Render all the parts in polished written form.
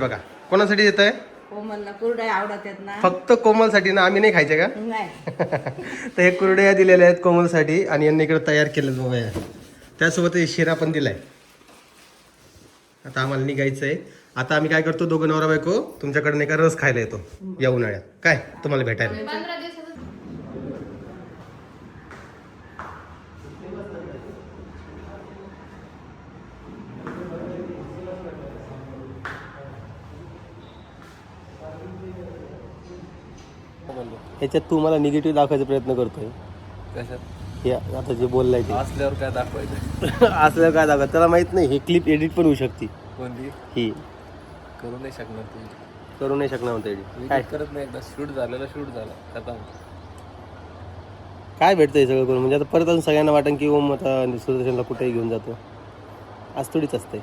बघा कोणासाठी देत आहे? कोमलला कुरड्या आवडत आहेत ना. फक्त कोमलसाठी ना, आम्ही नाही खायचे का? नाही. तर हे कुरड्या दिलेल्या आहेत कोमलसाठी आणि यांनी इकडे तयार केलं बघा या. त्यासोबत शिरा पण दिलाय. आता आम्हाला निघायचं आहे. आता आम्ही काय करतो, दोघं नवरा बायको तुमच्याकडे नाही का रस खायला येतो या उन्हाळ्यात, काय तुम्हाला भेटायला. ह्याच्यात तू मला निगेटिव्ह दाखवायचा प्रयत्न करतोय. हे आता जे बोललाय ते असल्यावर काय दाखवायचं? असल्यावर काय दाखवा, त्याला माहित नाही. हे क्लिप एडिट पण होऊ शकते. कोणती? ही करू नाही शकणार ती. करू नाही शकणार म्हणता एडिट. काय करत नाही, एकदा शूट झालेला शूट झाला खतम. काय भेटतंय सगळं करून, म्हणजे आता परत अजून सगळ्यांना वाटन की ओम आता सुदर्शनला कुठेही घेऊन जातो. आज थोडीच असते.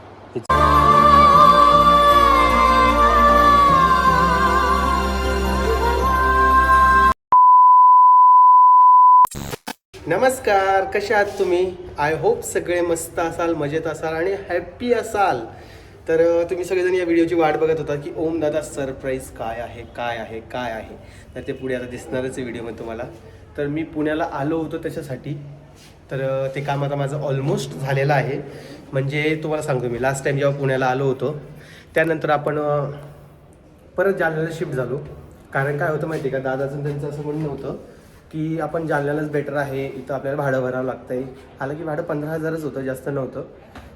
नमस्कार, कसे आहात तुम्ही? आय होप सगळे मस्त असाल, मजेत असाल आणि हॅप्पी असाल. तर तुम्ही सगळेजण या व्हिडिओची वाट बघत होता की ओम दादा सरप्राईज काय आहे काय आहे काय आहे. तर ते पुढे आता दिसणारच आहे व्हिडिओमध्ये तुम्हाला. तर मी पुण्याला आलो होतो त्याच्यासाठी. तर ते काम आता माझं ऑलमोस्ट झालेलं आहे. म्हणजे तुम्हाला सांगतो, मी लास्ट टाईम जेव्हा पुण्याला आलो होतो त्यानंतर आपण परत जालन्याला शिफ्ट झालो. कारण काय होतं माहिती आहे का, दादाचं त्यांचं असं म्हणणं होतं की आपण जालन्यालाच बेटर आहे, इथं आपल्याला भाडं भरावं लागतं आहे. हालांकी भाडं 15,000च होतं, जास्त नव्हतं.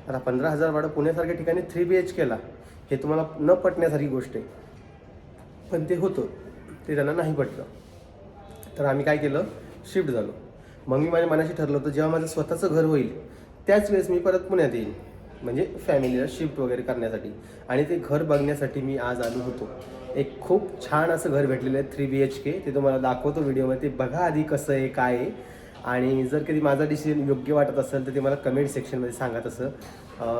आता 15,000 भाडं पुण्यासारख्या ठिकाणी 3 BHK हे तुम्हाला न पटण्यासारखी गोष्ट आहे. पण ते होतं, ते त्यांना नाही पटलं. तर आम्ही काय केलं, शिफ्ट झालो. मग मी माझ्या मनाशी ठरलं होतं, जेव्हा माझं स्वतःचं घर होईल त्याच वेळेस मी परत पुण्यात येईल, म्हणजे फॅमिलीला शिफ्ट वगैरे करण्यासाठी. आणि ते घर बघण्यासाठी मी आज आलो होतो. एक खूप छान असं घर भेटलेलं आहे 3 BHK. ते तुम्हाला दाखवतो व्हिडिओमध्ये. ते बघा आधी कसं आहे काय आहे. आणि जर कधी माझा डिसिजन योग्य वाटत असेल तर ते मला कमेंट सेक्शनमध्ये सांगा. तसं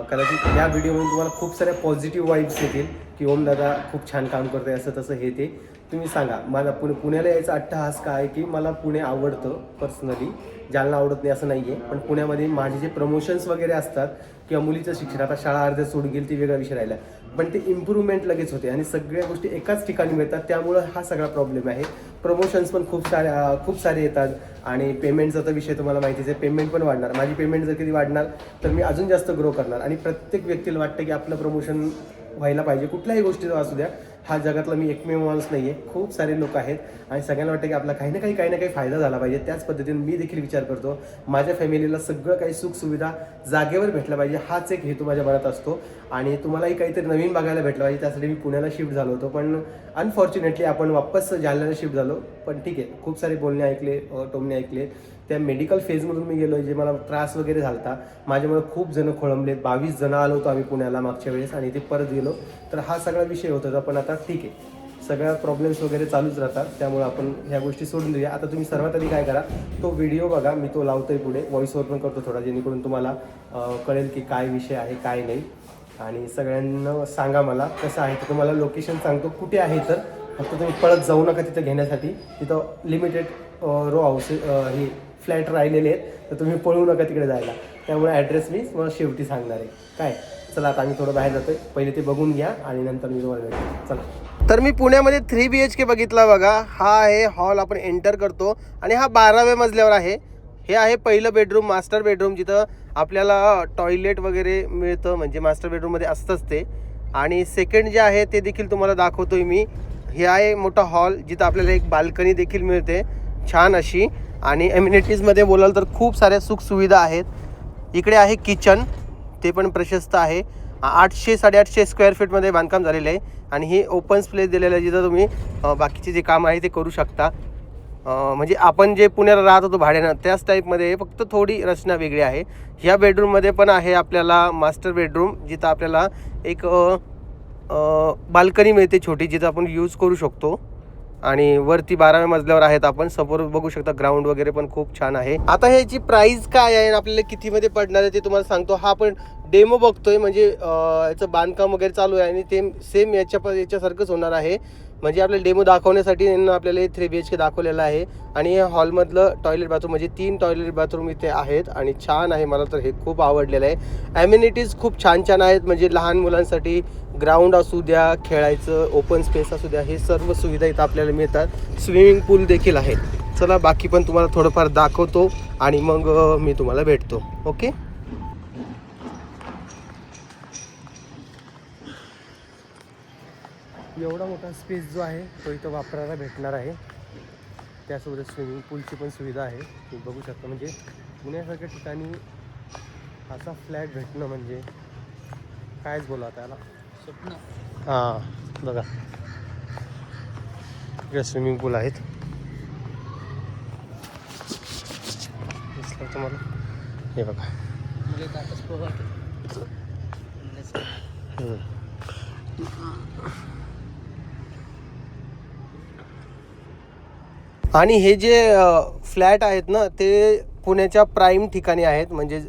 कदाचित या व्हिडिओमध्ये तुम्हाला खूप साऱ्या पॉझिटिव्ह वाईब्स येतील की ओम दादा खूप छान काम करतो आहे, असं तसं हे ते तुम्ही सांगा. मला पुण्याला यायचा अट्टहास काय की मला पुणे आवडतं पर्सनली, जालना आवडत नाही असं नाही आहे. पण पुण्यामध्ये माझे जे प्रमोशन्स वगैरे असतात किंवा मुलीचं शिक्षण, आता शाळा अर्ध्या सोडून गेली ती वेगळा विषय राहिला, पण ते इम्प्रूव्हमेंट लगेच होते आणि सगळ्या गोष्टी एकाच ठिकाणी मिळतात. त्यामुळं हा सगळा प्रॉब्लेम आहे. प्रमोशन्स पण खूप सारे येतात आणि पेमेंटचा तर विषय तुम्हाला माहितीच आहे. पेमेंट पण वाढणार. माझी पेमेंट जर कधी वाढणार तर मी अजून जास्त ग्रो करणार. आणि प्रत्येक व्यक्तीला वाटतं की आपलं प्रमोशन व्हायला पाहिजे, कुठल्याही गोष्टीचा असू द्या. हा जगातला मी एकमेव माणूस नाही आहे, खूप सारे लोक आहेत आणि सगळ्यांना वाटतं की आपला काही ना काही फायदा झाला पाहिजे. त्याच पद्धतीने मी देखील विचार करतो, माझ्या फॅमिलीला सगळं काही सुखसुविधा जागेवर भेटलं पाहिजे, हाच एक हेतू माझ्या मनात असतो. आणि तुम्हालाही काहीतरी नवीन बघायला भेटलं पाहिजे, त्यासाठी मी पुण्याला शिफ्ट झालो होतो. पण अनफॉर्च्युनेटली आपण वापस जालन्याला शिफ्ट झालो. पण ठीक आहे, खूप सारे बोलणे ऐकले, टोमणे ऐकले. त्या मेडिकल फेजमधून मी गेलो, जे मला त्रास वगैरे झाला होता, माझ्यामुळे खूप जण खोळंबलेत. 22 जण आलो होतो आम्ही पुण्याला मागच्या वेळेस आणि ते परत गेलो. तर हा सगळा विषय होत होता. पण आता ठीक आहे, सगळ्या प्रॉब्लेम्स वगैरे चालूच राहतात, त्यामुळे आपण ह्या गोष्टी सोडून देऊया. आता तुम्ही सर्वात आधी काय करा, तो व्हिडिओ बघा, मी तो लावतोय पुढे, व्हॉइसवर पण करतो थोडा, जेणेकरून तुम्हाला कळेल की काय विषय आहे काय नाही. आणि सगळ्यांना सांगा मला कसं आहे. तर तुम्हाला लोकेशन सांगतो कुठे आहे, तर फक्त तुम्ही पळत जाऊ नका तिथं घेण्यासाठी. तिथं लिमिटेड रो हाऊस हे फ्लॅट राहिलेले आहेत, तर तुम्ही पळू नका तिकडे जायला. त्यामुळे ॲड्रेस मी मला शेवटी सांगणार आहे. काय, चला आता आम्ही थोडं बाहेर जातोय, पहिले ते बघून घ्या आणि नंतर मी तुम्हाला भेटतो. चला. तर मी पुण्यामध्ये 3 BHK बघितला बघा. हा आहे हॉल, आपण एंटर करतो आणि हा 12व्या मजल्यावर आहे. हे आहे पहिलं बेडरूम, मास्टर बेडरूम, जिथं आपल्याला टॉयलेट वगैरे मिळतं, म्हणजे मास्टर बेडरूममध्ये असतंच ते. आणि सेकंड जे आहे ते देखील तुम्हाला दाखवतोय मी. हे आहे मोठा हॉल, जिथं आपल्याला एक बाल्कनी देखील मिळते छान अशी. आणि एम्युनिटीजमध्ये बोलाल तर खूप साऱ्या सुखसुविधा आहेत. इकडे आहे किचन, ते पण प्रशस्त आहे. 800-850 स्क्वेअर फीटमध्ये बांधकाम झालेलं आहे. आणि हे ओपन स्पेस दिलेलं आहे, जिथं तुम्ही बाकीचे जे काम आहे ते करू शकता. म्हणजे आपण जे पुण्याला राहत होतो भाड्यानं, त्याच टाईपमध्ये, फक्त थोडी रचना वेगळी आहे. ह्या बेडरूममध्ये पण आहे आपल्याला मास्टर बेडरूम, जिथं आपल्याला एक बाल्कनी मिळते छोटी, जिथं आपण यूज करू शकतो. आणि वरती 12व्या मजल्यावर आहेत आपण, समोर बघू शकता ग्राउंड वगैरे पण खूप छान आहे. आता ह्याची प्राइस काय आहे, आपल्याला कितीमध्ये पडणार आहे ते तुम्हाला सांगतो. हा आपण डेमो बघतोय, म्हणजे याचं बांधकाम वगैरे चालू आहे आणि ते सेम याच्यासारखंच होणार आहे. म्हणजे आपल्याला डेमो दाखवण्यासाठी आपल्याला 3 BHK दाखवलेलं आहे. आणि हॉलमधलं टॉयलेट बाथरूम, म्हणजे 3 टॉयलेट बाथरूम इथे आहेत आणि छान आहे. मला तर हे खूप आवडलेलं आहे. ॲम्युनिटीज खूप छान आहेत, म्हणजे लहान मुलांसाठी, ग्राउंड असू द्या, खेळायचं ओपन स्पेस असू द्या, हे सर्व सुविधा इथं आपल्याला मिळतात. स्विमिंग पूल देखील आहे. चला बाकी पण तुम्हाला थोडंफार दाखवतो आणि मग मी तुम्हाला भेटतो. ओके. एवढा मोठा स्पेस जो आहे तो इथं वापरायला भेटणार आहे. त्यासोबत स्विमिंग पूलची पण सुविधा आहे. तुम्ही बघू शकता. म्हणजे पुण्यासारख्या ठिकाणी असा फ्लॅट भेटणं म्हणजे कायच बोला त्याला स्वप्न. हां बघा इकडे स्विमिंग पूल आहेत. दिसलं तुम्हाला? हे बघा. आणि हे जे फ्लॅट आहेत ना ते पुण्याच्या प्राईम ठिकाणी आहेत. म्हणजे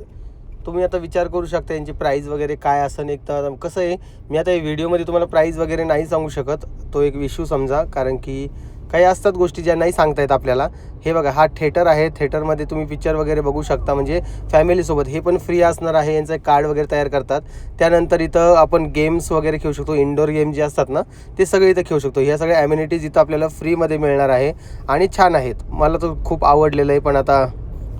तुम्ही आता विचार करू शकता यांची प्राईस वगैरे काय असं. एक तर कसं आहे, मी आता व्हिडिओमध्ये तुम्हाला प्राईस वगैरे नाही सांगू शकत, तो एक इश्यू समजा. कारण की काही असतात गोष्टी ज्या नाही सांगता येत आपल्याला. हे बघा हा थिएटर आहे. थिएटरमध्ये तुम्ही पिक्चर वगैरे बघू शकता म्हणजे फॅमिलीसोबत. हे पण फ्री असणार आहे. यांचं एक कार्ड वगैरे तयार करतात. त्यानंतर इथं आपण गेम्स वगैरे खेळू शकतो. इंडोर गेम जे असतात ना ते सगळे इथं खेळू शकतो. ह्या सगळ्या ॲम्युनिटीज इथं आपल्याला फ्रीमध्ये मिळणार आहे आणि छान आहेत. मला तर खूप आवडलेलं आहे. पण आता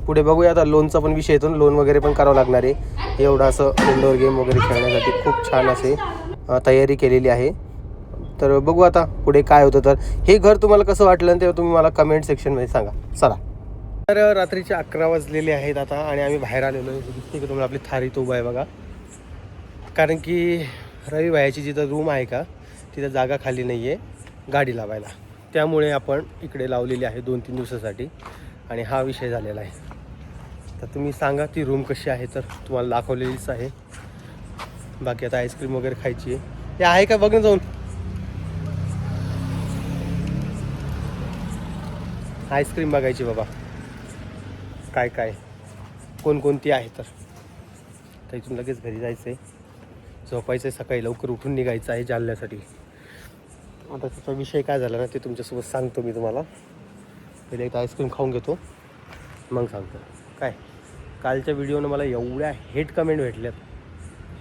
पुढे बघूया. आता लोनचा पण विषय येतो. लोन वगैरे पण करावं लागणार आहे. एवढं असं इंडोर गेम वगैरे खेळण्यासाठी खूप छान असे तयारी केलेली आहे. तर बघू आता पुढे काय होतं. तर हे घर तुम्हाला कसं वाटलं ते तुम्ही मला कमेंट सेक्शनमध्ये सांगा. चला. तर रात्रीचे 11 वाजलेले आहेत आता आणि आम्ही बाहेर आलेलो आहे. दिसते की तुम्हाला आपली थारी तो उभा आहे बघा. कारण की रवी भायाची जिथं रूम आहे का तिथं जागा खाली नाही आहे गाडी लावायला. त्यामुळे आपण इकडे लावलेली आहे 2-3 दिवसासाठी आणि हा विषय झालेला आहे. तर तुम्ही सांगा ती रूम कशी आहे. तर तुम्हाला दाखवलेलीच आहे. बाकी आता आईस्क्रीम वगैरे खायची आहे. हे आहे का बघ ना जाऊन. आईस्क्रीम बघायची बाबा काय काय कोणकोणती आहे. तर इथून लगेच घरी जायचं आहे. झोपायचं आहे. सकाळी लवकर उठून निघायचं आहे जालन्यासाठी. आता त्याचा विषय काय झाला ना ते तुमच्यासोबत सांगतो मी तुम्हाला. पहिले एक आईस्क्रीम खाऊन घेतो मग सांगतो. काय कालच्या व्हिडिओनं मला एवढ्या हेट कमेंट भेटल्यात.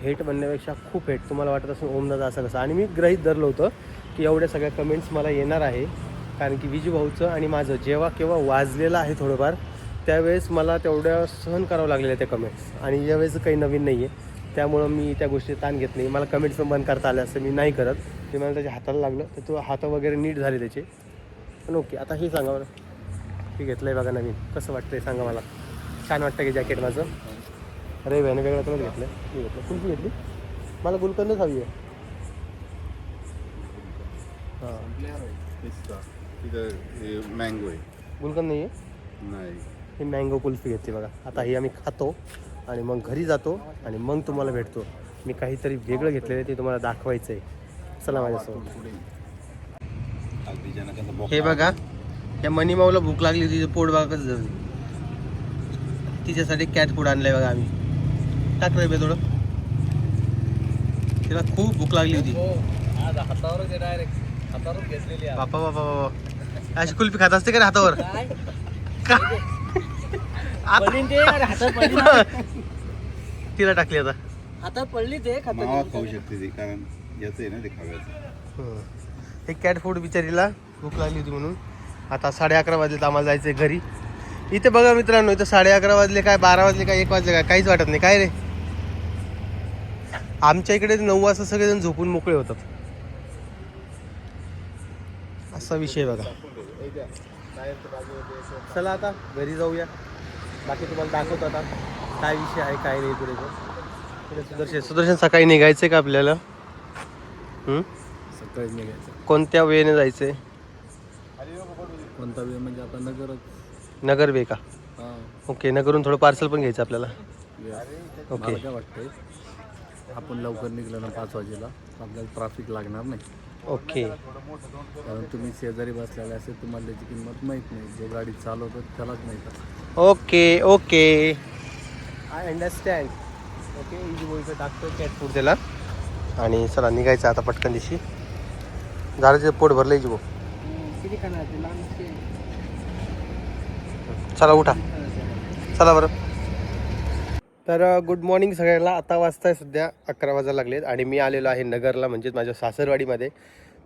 हेट म्हणण्यापेक्षा खूप हेट. तुम्हाला वाटत असेल ओमदादा असं कसं. आणि मी गृहीत धरलं होतं की एवढ्या सगळ्या कमेंट्स मला येणार आहे. कारण की विजू भाऊचं आणि माझं जेव्हा केव्हा वाजलेलं आहे थोडंफार त्यावेळेस मला तेवढ्या सहन करावं लागलेल्या त्या कमेंट्स. आणि यावेळेस काही नवीन नाही आहे त्यामुळं मी त्या गोष्टी ताण घेत नाही. मला कमेंट्स पण बंद करता आले असं मी नाही करत. ते मला त्याच्या हाताला लागलं तर तो हात वगैरे नीट झाले त्याचे. पण ओके. आता हे सांगा बरं. हे घेतलं आहे बघा नवीन. कसं वाटतं आहे सांगा मला. छान वाटतं की जॅकेट माझं. अरे व्यानं वेगळं कलर घेतलं. मी घेतलं. कुल्फी घेतली. मला गुलकंदच हवी आहे. हां मँगो आहे. गुलकंद नाही आहे. नाही ही मँगो कुल्फी घेतली बघा. आता ही आम्ही खातो आणि मग घरी जातो आणि मग तुम्हाला भेटतो. मी काहीतरी वेगळं घेतलेलं आहे ते तुम्हाला दाखवायचं आहे. चला माझ्यासोबत. हे बघा या मनी माऊला भूक लागली होती. पोट बघा कसं झालं. तिच्यासाठी कॅट फूड आणलंय बघा आम्ही. टाक रे थोडं. तिला खूप भूक लागली होती. हातावरच डायरेक्ट हातावरच घेतलेली आहे. बापा बापा बाबा अशी कुल्फी खात असते का रे हातावर. तिला टाकली आता आता पडली ते मावा खाऊ शकते ती कारण याचं आहे ना ते खाव्याचं. हे कॅट फूड बिचारीला भूक लागली होती म्हणून. आता 11:30 वाजले तर आम्हाला जायचं आहे घरी. इथे बघा मित्रांनो इथं 11:30 वाजले काय 12 वाजले काय 1 वाजले काय काहीच वाटत नाही. काय रे आमच्या इकडे 9 वाजता सगळेजण झोपून मोकळे होतात. असा विषय बघा. चला आता घरी जाऊया. बाकी तुम्हाला दाखवतो आता काय विषय आहे काय नाही. पुढे सुदर्शन सकाळी निघायचंय का आपल्याला. सकाळी निघायचं. कोणत्या वेळेने जायचंय. कोणता वेळ म्हणजे आता नगर वे का. हां ओके. नगरून थोडं पार्सल पण घ्यायचं आपल्याला. मला काय वाटतंय आपण लवकर निघलं ना 5 वाजेला आपल्याला ट्रॅफिक लागणार नाही. ओके. कारण तुम्ही शेजारी बसलेले असेल तुम्हाला त्याची किंमत माहीत नाही. जो गाडी चालवतो त्यालाच माहीत असतं. Okay okay I understand. Okay easy बोलतो टाकतो कॅट फूड त्याला आणि चला निघायचं आता पटकन दिवशी. झालं पोट भरलं इजी. किती खाणार ते लहान. चला उठा. चला बरं. तर गुड मॉर्निंग सगळ्यांना. आता वाजताय सध्या 11 वाजायला लागलेत आणि मी आलेलो आहे नगरला, म्हणजेच माझ्या सासरवाडीमध्ये.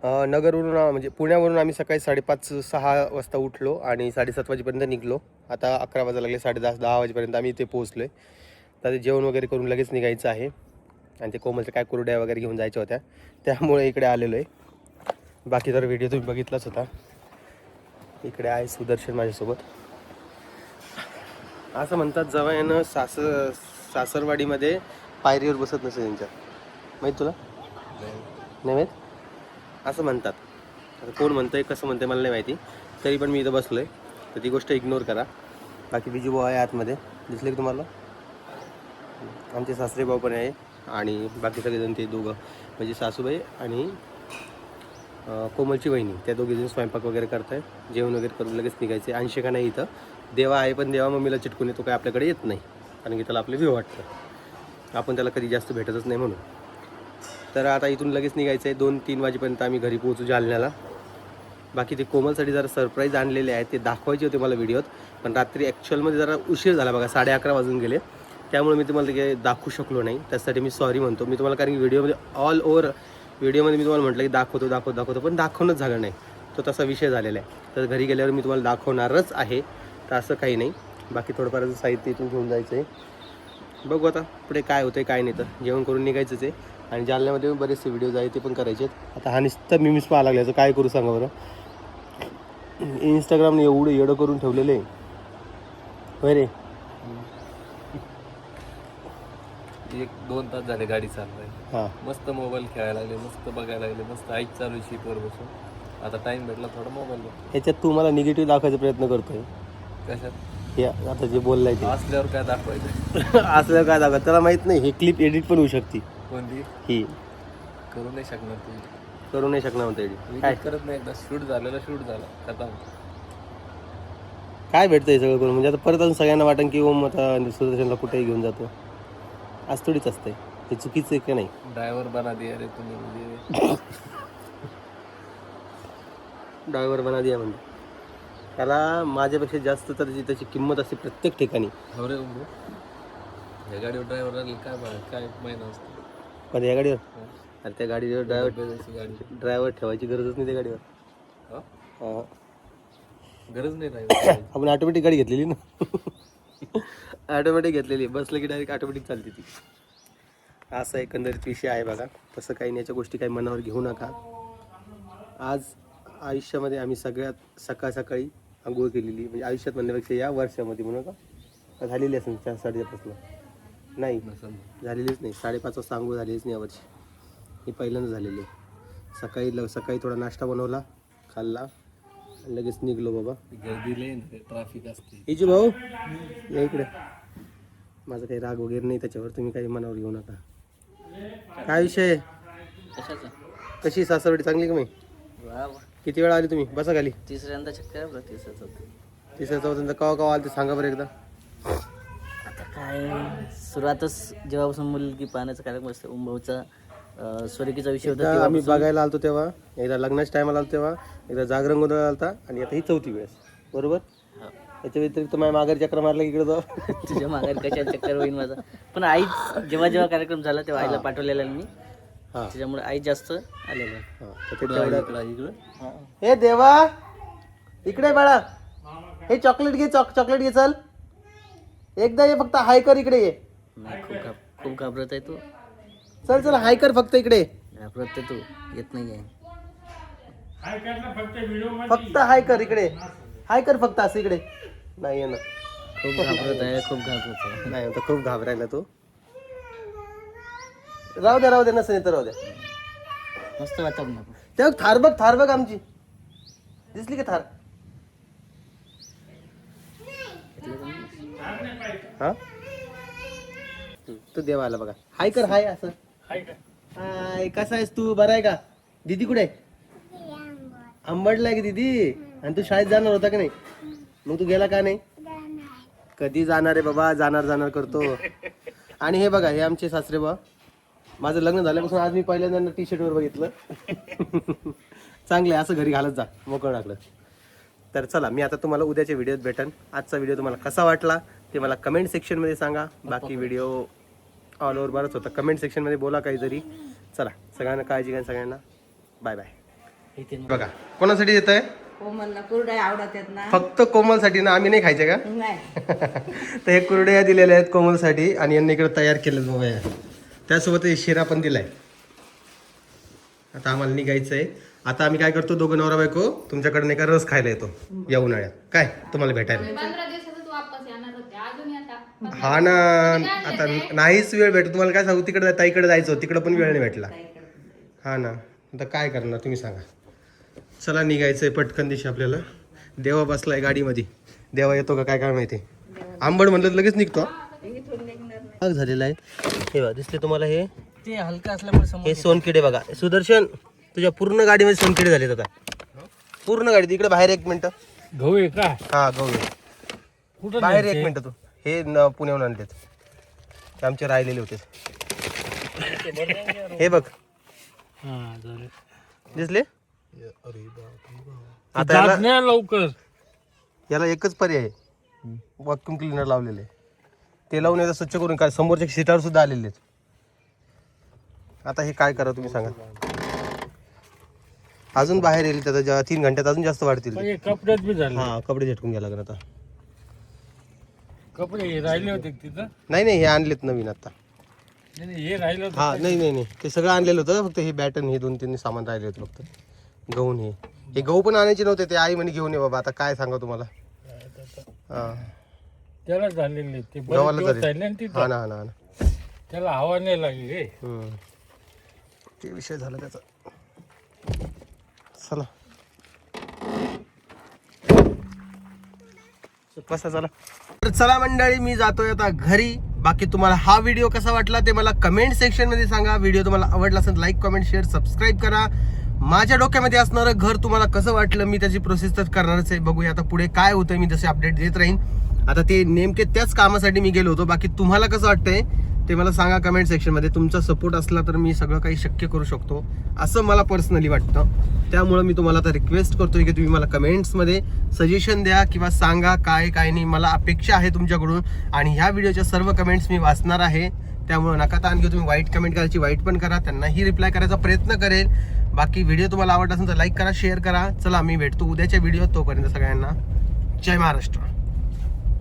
नगरवरून म्हणजे पुण्यावरून आम्ही सकाळी 5:30-6 वाजता उठलो आणि 7:30 वाजेपर्यंत निघलो. आता 11 वाजायला लागले, 10:30-10 वाजेपर्यंत आम्ही इथे पोहोचलो आहे. तर ते जेवण वगैरे करून लगेच निघायचं आहे आणि ते कोमलच्या काय कुरड्या वगैरे घेऊन जायच्या होत्या, त्यामुळे इकडे आलेलो आहे. बाकी तर व्हिडिओ तुम्ही बघितलाच होता. इकडे आहे सुदर्शन माझ्यासोबत. असं म्हणतात जवळ सासरवाडीमध्ये पायरीवर बसत नसे त्यांच्या, माहीत तुला? नाही माहीत? असं म्हणतात. आता कोण म्हणतंय कसं म्हणतंय मला नाही माहिती, तरी पण मी इथं बसलो आहे, तर ती गोष्ट इग्नोर करा. बाकी बिजू भाऊ आहे आतमध्ये, दिसले की तुम्हाला? आमचे सासरे भाऊ पण आहे आणि बाकी सगळेजण ते दोघं म्हणजे सासूबाई आणि कोमलची वहिनी, त्या दोघीजण स्वयंपाक वगैरे करताय. जेवण वगैरे करून लगेच निघायचे. अंशिका नाही इथं, देवा आहे, पण देवा मम्मीला चिटकून येतो, काय आपल्याकडे येत नाही, कारण की त्याला आपले व्ह्यू वाटतं, आपण त्याला कधी जास्त भेटतच नाही म्हणून. तर आता इथून लगेच निघायचं आहे. 2-3 वाजेपर्यंत आम्ही घरी पोहोचू जालन्याला. बाकी ते कोमलसाठी जरा सरप्राईज आणलेले आहेत, ते दाखवायचे होते मला व्हिडिओत, पण रात्री ॲक्च्युअलमध्ये जरा उशीर झाला बघा, 11:30 वाजून गेले, त्यामुळे मी तुम्हाला ते दाखवू शकलो नाही. त्यासाठी मी सॉरी म्हणतो मी तुम्हाला, कारण की व्हिडिओमध्ये ऑल ओव्हर व्हिडिओमध्ये मी तुम्हाला म्हटलं की दाखवतो, पण दाखवणंच झालं नाही. तो तसा विषय झालेला आहे. तर घरी गेल्यावर मी तुम्हाला दाखवणारच आहे, तर असं काही नाही. बाकी थोडंफार साहित्य इथून घेऊन जायचं आहे. बघू आता पुढे काय होतं काय नाही. तर जेवण करून निघायचंच आहे आणि जालन्यामध्ये बरेचसे व्हिडिओज आहेत, ते पण करायचे आहेत. आता हा नुसतं मिस पाहायला लागल्याचं काय करू सांगा बरं. इंस्टाग्रामने एवढं येडं करून ठेवलेलं आहे, होय रे. 1-2 तास झाले गाडी चालवाय, हां, मस्त मोबाईल खेळायला लागले, मस्त बघायला लागले, मस्त ऐक चालू शीटवर बसून. आता टाइम भेटला थोडा मोबाईल बघ. ह्याच्यात तू मला निगेटिव्ह दाखवायचा प्रयत्न करतोय. कशात? हे आता जे बोललाय ते असल्यावर काय दाखवायचं? असलं काय दाखवा, त्याला माहित नाही. हे क्लिप एडिट पण होऊ शकते, कोणती ही करू नाही शकणार तुम्ही. करू नाही शकणार म्हणता एडिट. मी काय करत नाही, एकदा शूट झालेला शूट झाला खतम. काय भेटतं हे सगळं करून? म्हणजे आता परत अजून सगळ्यांना वाटन की ओम आता सुदर्शनला कुठेही घेऊन जातो, आज थोडीच असतंय. हे चुकीचं आहे का नाही? ड्रायव्हर बना दिया रे तुम्ही, म्हणजे ड्रायव्हर बना दिया म्हणजे त्याला माझ्यापेक्षा जास्त तर त्याची किंमत असते प्रत्येक ठिकाणी. हो रे उमू, या गाडीवर ड्रायव्हर राहिले काय महिना असतो. पण या गाडीवर, अरे त्या गाडीवर गाडी ड्रायव्हर ठेवायची गरजच नाही त्या गाडीवर. हा? हां, गरज नाही ड्रायव्हर. आपण ऑटोमॅटिक गाडी घेतलेली ना, ऑटोमॅटिक घेतलेली, बसलं की डायरेक्ट ऑटोमॅटिक चालते ती. असा एकंदरीत विषय आहे बघा. तसं काही नाही, याच्या गोष्टी काही मनावर घेऊ नका. आज आयुष्यामध्ये आम्ही सगळ्यात सकाळी आंघोळ केलेली, म्हणजे आयुष्यात म्हणण्यापेक्षा या वर्षामध्ये म्हणू का झालेली असेल 4-4:30 नाही झालेलीच नाही. 5:30 वाजता आंघोळ झालीच नाही यावर्षी, ही पहिल्यांदा झालेली आहे. सकाळी थोडा नाश्ता बनवला, खाल्ला, लगेच निघलो बाबा. गर्दीले ट्रॅफिक असते. इजू भाऊ या इकडे. माझा काही राग वगैरे नाही त्याच्यावर, तुम्ही काही मनावर घेऊ नका. काय विषय आहे? कशाचा? कशी सासरवाडी चांगली का मी? वा वा, किती वेळा आली तुम्ही? बसा खाली. तिसऱ्यांदा चक्कर आहे बरं, तिसऱ्याच होतं. तिसऱ्या चौथ्यांदा कवा आली ते सांगा बरं एकदा. आता काय सुरुवातच जेव्हापासून मुलगी पाहण्याचा कार्यक्रम असतो, उंबवचा स्वरिकीचा विषय होता एकदा आम्ही तेव्हापासून. बघायला आलतो तेव्हा, एकदा लग्नाच्या टायमाला आलो तेव्हा, एकदा जागरण गोंधळ आलता आणि आता ही 4थी वेळेस, बरोबर? हो. याच्या व्यतिरिक्त माझ्या माघारी चक्र मारला इकडे जाऊ. तुझ्या माघारी कशाला चक्कर होईल माझा. पण आई जेव्हा कार्यक्रम झाला तेव्हा आईला पाठवलेला मी, हां त्याच्यामुळे आई जास्त आलेलं आहे. हां, तर ते तेवढं. इकडं हे देवा इकडे बाळा, हे चॉकलेट घे, चॉकलेट घे, चल एकदा ये, फक्त हाय कर इकडे ये. नाही, खूप घाबरत आहे तू. चल हाय कर फक्त इकडे, घाबरत आहे तू, येत नाही आहे. फक्त हाय कर इकडे, हाय कर फक्त असं इकडे. नाही आहे ना, खूप घाबरत आहे. नाही आता खूप घाबरायला तू. राहू दे नसेल तर राहू द्या. मस्त वातावरण आहे. तेव्हा थार बघ आमची दिसली का थार? हा तू देवा आला बघा. हाय कर, हाय असं. हाय, कसा आहेस तू? बरा आहे का? दीदी कुठे? आंबडला की दीदी? आणि तू शाळेत जाणार होता का नाही? मग तू गेला का नाही? कधी जाणार आहे बाबा? जाणार करतो. आणि हे बघा, हे आमचे सासरे बा. माझं लग्न झाल्यापासून आज मी पहिल्यांदा टी-शर्ट वर बघितलं. चांगलं आहे, असं घरी घालत जा मोकळं टाकलं. तर चला, मी आता तुम्हाला उद्याच्या व्हिडिओत भेटन. आजचा व्हिडिओ तुम्हाला कसा वाटला ते मला कमेंट सेक्शनमध्ये सांगा. बाकी व्हिडिओ ऑल ओव्हर बरंच होता. कमेंट सेक्शनमध्ये बोला काहीतरी. चला सगळ्यांना काळजी घ्या, सगळ्यांना बाय बाय. इथे बघा कोणासाठी देत आहे? कोमलला कुरड्या आवडतात ना. फक्त कोमलसाठी ना, आम्ही नाही खायचे का? नाही तर हे कुरड्या दिलेल्या आहेत कोमलसाठी आणि यांनी इकडे तयार केलेत बाबा या. त्यासोबत हे शिरा पण दिलाय. आता आम्हाला निघायचं आहे. आता आम्ही काय करतो, दोघं नवरा बायको तुमच्याकडे नाही का रस खायला येतो या उन्हाळ्यात. काय तुम्हाला भेटायला? 15 दिवसातच वापस येणार होते, अजून येतात. हा ना, आता नाहीच वेळ भेटतो. तुम्हाला काय सांगू, तिकडे ताईकडे जायचं, तिकडे पण वेळ नाही भेटला. हा ना, आता काय करणार तुम्ही सांगा. चला निघायचंय पटकन दिशी आपल्याला. देवा बसलाय गाडीमध्ये. देवा येतो का काय काय माहिती. आंबड म्हणलं तर लगेच निघतो. झालेला आहे हे बघा, दिसले तुम्हाला हे ते हलका असल्यामुळे समोर हे सोनकिडे बघा. सुदर्शन तुझ्या पूर्ण गाडीमध्ये सोनकिडे झालेत आता. पूर्ण गाडी इकडे बाहेर. एक मिनिट. गहू आहे का? हा गहू कुठं बाहेर. एक मिनिट. तू हे पुण्याहून आणलेत, ते आमचे राहिलेले होते. हे बघ दिसले. आता लवकर याला एकच पर्याय आहे, व्हॅक्यूम क्लिनर लावलेले. ते लावून याचा स्वच्छ करून काय समोरच्या सीटावर सुद्धा आलेले आहेत. आता हे काय करा तुम्ही सांगा. अजून बाहेर येईल त्याचा 3 घंट्यात अजून जास्त वाढतील. कपड्यात बी झाले. हा कपडे झटकून घ्या लागेल आता. कपडे राहिले होते तिथं. नाही हे आणलेत नवीन आता. नाही हे राहिलं होतं. हा नाही ते सगळं आणलेलं होतं. फक्त हे बॅटन हे 2-3 सामान राहिले होते फक्त. गहून हे गहू पण आणायचे नव्हते. ते आई म्हणे घेऊन ये बाबा. आता काय सांगा तुम्हाला. हा त्याला झालेले ते गव्हाला बरेच दिवस झाले. राहिले ना तिथं. हा ना. त्याला हवा नाही लागली रे. ते विषय झाला त्याचा. चला कसा चला. तर चला मंडळी, मी जातोय आता घरी. बाकी तुम्हाला हा व्हिडिओ कसा वाटला ते मला कमेंट सेक्शन मध्ये सांगा. व्हिडिओ तुम्हाला आवडला असेल लाईक कमेंट शेअर सबस्क्राईब करा. माझ्या डोक्यामध्ये असणारं घर तुम्हाला कसं वाटलं मी त्याची प्रोसेस तर करणारच आहे. बघूया आता पुढे काय होतंय. मी जसे अपडेट देत राहीन. आता ते नेमके त्याच कामासाठी मी गेलो होतो. बाकी तुम्हाला कसं वाटतंय ते मला सांगा कमेंट सेक्शनमध्ये. तुमचा सपोर्ट असला तर मी सगळं काही शक्य करू शकतो असं मला पर्सनली वाटतं. त्यामुळं मी तुम्हाला आता रिक्वेस्ट करतोय की तुम्ही मला कमेंट्समध्ये सजेशन द्या किंवा सांगा काय नाही. मला अपेक्षा आहे तुमच्याकडून आणि ह्या व्हिडिओच्या सर्व कमेंट्स मी वाचणार आहे. त्यामुळे नका ताण घेऊ. तुम्ही वाईट कमेंट करायची वाईट पण करा, त्यांनाही रिप्लाय करायचा प्रयत्न करेल. बाकी व्हिडिओ तुम्हाला आवडला असेल तर लाईक करा शेअर करा. चला मी भेटतो उद्याच्या व्हिडिओ. तोपर्यंत सगळ्यांना जय महाराष्ट्र.